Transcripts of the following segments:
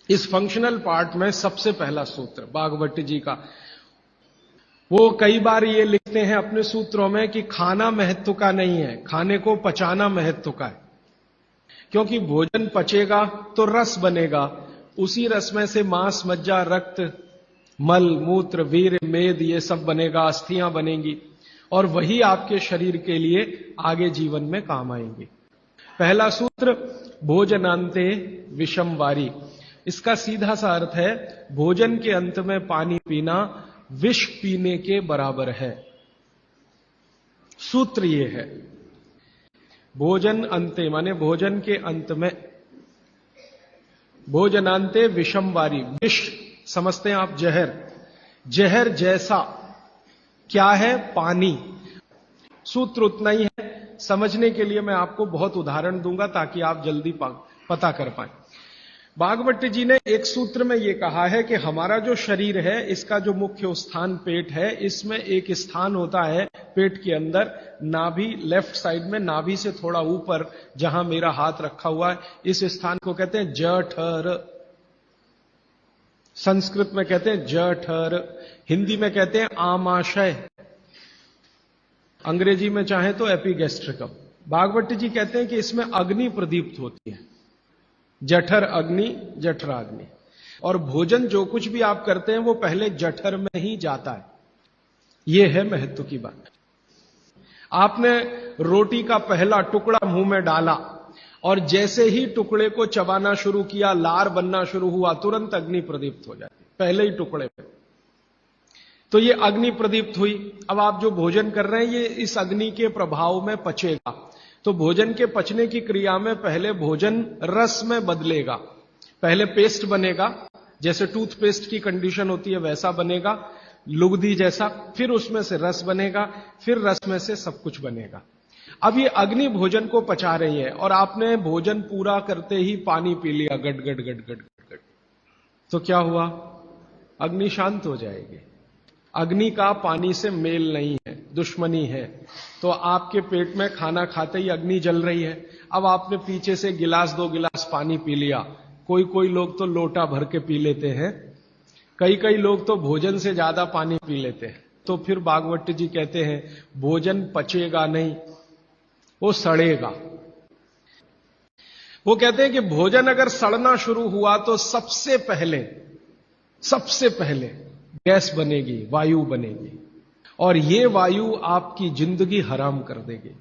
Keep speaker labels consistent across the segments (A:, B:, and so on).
A: इस functional part में सबसे पहला सूत्र भागवत जी का, वो कई बार ये लिखते हैं अपने सूत्रों में कि खाना महत्व का नहीं है, खाने को पचाना महत्व का है। क्योंकि भोजन पचेगा तो रस बनेगा, उसी रस में से मांस, मज्जा, रक्त, मल, मूत्र, वीर, मेद ये सब बनेगा, अस्थियां बनेंगी और वही आपके शरीर के लिए आगे जीवन में काम आएंगे। पहला सूत्र भोजनांते विषम वारी, इसका सीधा सा अर्थ है भोजन के अंत में पानी पीना विष पीने के बराबर है। सूत्र ये है, भोजन अंते माने भोजन के अंत में, भोजनांते विषम वारी, विष समझते हैं आप जहर, जहर जैसा क्या है? पानी। सूत्र उतना ही है, समझने के लिए मैं आपको बहुत उदाहरण दूंगा ताकि आप जल्दी पता कर पाएं। भागवत जी ने एक सूत्र में यह कहा है कि हमारा जो शरीर है, इसका जो मुख्य स्थान पेट है, इसमें एक स्थान होता है पेट के अंदर, नाभि, लेफ्ट साइड में नाभि से थोड़ा ऊपर जहां मेरा हाथ रखा हुआ है, इस स्थान को कहते हैं जठर। संस्कृत में कहते हैं जठर, हिंदी में कहते हैं आमाशय, अंग्रेजी में चाहे तो एपिगैस्ट्रिकम। भागवत जी कहते हैं कि इसमें अग्नि प्रदीप्त होती है, जठर अग्नि, जठराग्नि। और भोजन जो कुछ भी आप करते हैं वो पहले जठर में ही जाता है। यह है महत्व की बात। आपने रोटी का पहला टुकड़ा मुंह में डाला और जैसे ही टुकड़े को चबाना शुरू किया, लार बनना शुरू हुआ, तुरंत अग्नि प्रदीप्त हो जाती, पहले ही टुकड़े में। तो ये अग्नि प्रदीप्त हुई। अब आप जो भोजन कर रहे हैं ये इस अग्नि के प्रभाव में पचेगा। तो भोजन के पचने की क्रिया में पहले भोजन रस में बदलेगा। पहले पेस्ट बनेगा, जैसे टूथपेस्ट की कंडीशन होती है वैसा बनेगा, लुगदी जैसा, फिर उसमें से रस बनेगा, फिर रस में से सब कुछ बनेगा। अब ये अग्नि भोजन को पचा रही है और आपने भोजन पूरा करते ही पानी पी लिया, गट गट गट गट गट गट, तो क्या हुआ? अग्नि शांत हो जाएगी। अग्नि का पानी से मेल नहीं है, दुश्मनी है। तो आपके पेट में खाना खाते ही अग्नि जल रही है। अब आपने पीछे से गिलास, 2 गिलास पानी पी लिया, कोई कोई लोग तो लोटा भर के पी लेते हैं, कई लोग तो भोजन से ज्यादा पानी पी लेते हैं। तो फिर भागवत जी कहते हैं भोजन पचेगा नहीं, वो सड़ेगा। वो कहते हैं कि भोजन अगर सड़ना शुरू हुआ तो सबसे पहले गैस बनेगी, वायु बनेगी, और ये वायु आपकी जिंदगी हराम कर देगी।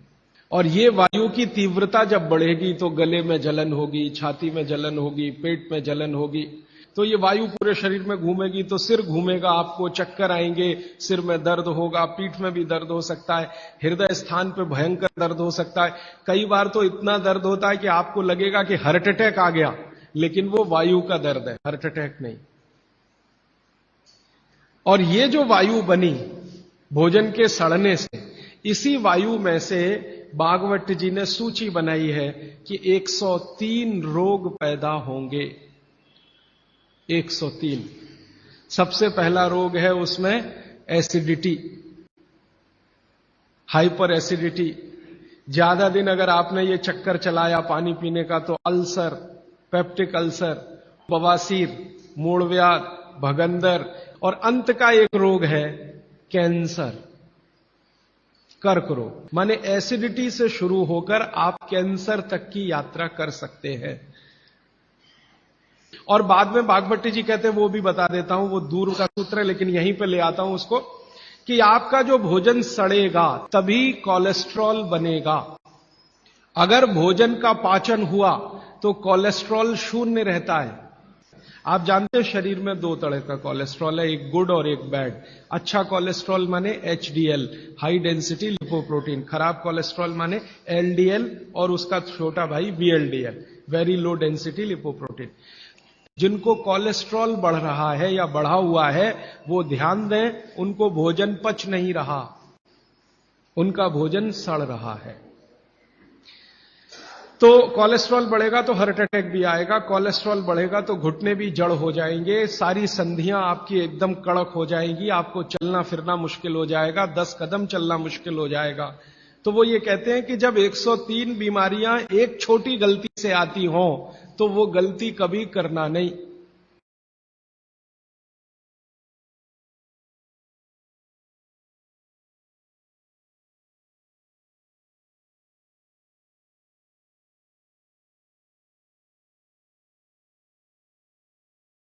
A: और ये वायु की तीव्रता जब बढ़ेगी तो गले में जलन होगी, छाती में जलन होगी, पेट में जलन होगी। तो ये वायु पूरे शरीर में घूमेगी तो सिर घूमेगा, आपको चक्कर आएंगे, सिर में दर्द होगा, पीठ में भी दर्द हो सकता है, हृदय स्थान पे भयंकर दर्द हो सकता है। कई बार तो इतना दर्द होता है कि आपको लगेगा कि हार्ट अटैक आ गया, लेकिन वो वायु का दर्द है, हार्ट अटैक नहीं। और ये जो वायु बनी भोजन के सड़ने से, इसी वायु में से भागवत जी ने सूची बनाई है कि 103 रोग पैदा होंगे। 103। सबसे पहला रोग है उसमें एसिडिटी, हाइपर एसिडिटी। ज्यादा दिन अगर आपने ये चक्कर चलाया पानी पीने का तो अल्सर, पेप्टिक अल्सर, बवासीर, मूलव्याध, भगंदर, और अंत का एक रोग है कैंसर, कर्क रोग। माने एसिडिटी से शुरू होकर आप कैंसर तक की यात्रा कर सकते हैं। और बाद में भागवत जी कहते हैं, वो भी बता देता हूं, वो दूर का सूत्र है लेकिन यहीं पे ले आता हूं उसको, कि आपका जो भोजन सड़ेगा तभी कोलेस्ट्रॉल बनेगा। अगर भोजन का पाचन हुआ तो कोलेस्ट्रॉल शून्य रहता है। आप जानते हैं शरीर में 2 तरह का कोलेस्ट्रॉल है, एक गुड और एक बैड। अच्छा कोलेस्ट्रॉल माने एचडीएल, हाई डेंसिटी लिपोप्रोटीन। खराब कोलेस्ट्रॉल माने एलडीएल और उसका छोटा भाई VLDL, very low density lipoprotein. जिनको कोलेस्ट्रॉल बढ़ रहा है या बढ़ा हुआ है वो ध्यान दें, उनको भोजन पच नहीं रहा, उनका भोजन सड़ रहा है। तो कोलेस्ट्रॉल बढ़ेगा तो हार्ट अटैक भी आएगा, कोलेस्ट्रॉल बढ़ेगा तो घुटने भी जड़ हो जाएंगे, सारी संधियां आपकी एकदम कड़क हो जाएंगी, आपको चलना फिरना मुश्किल हो जाएगा, 10 कदम चलना मुश्किल हो जाएगा। तो वो ये कहते हैं कि जब 103 बीमारियां एक छोटी गलती से आती हों तो वो गलती कभी करना नहीं।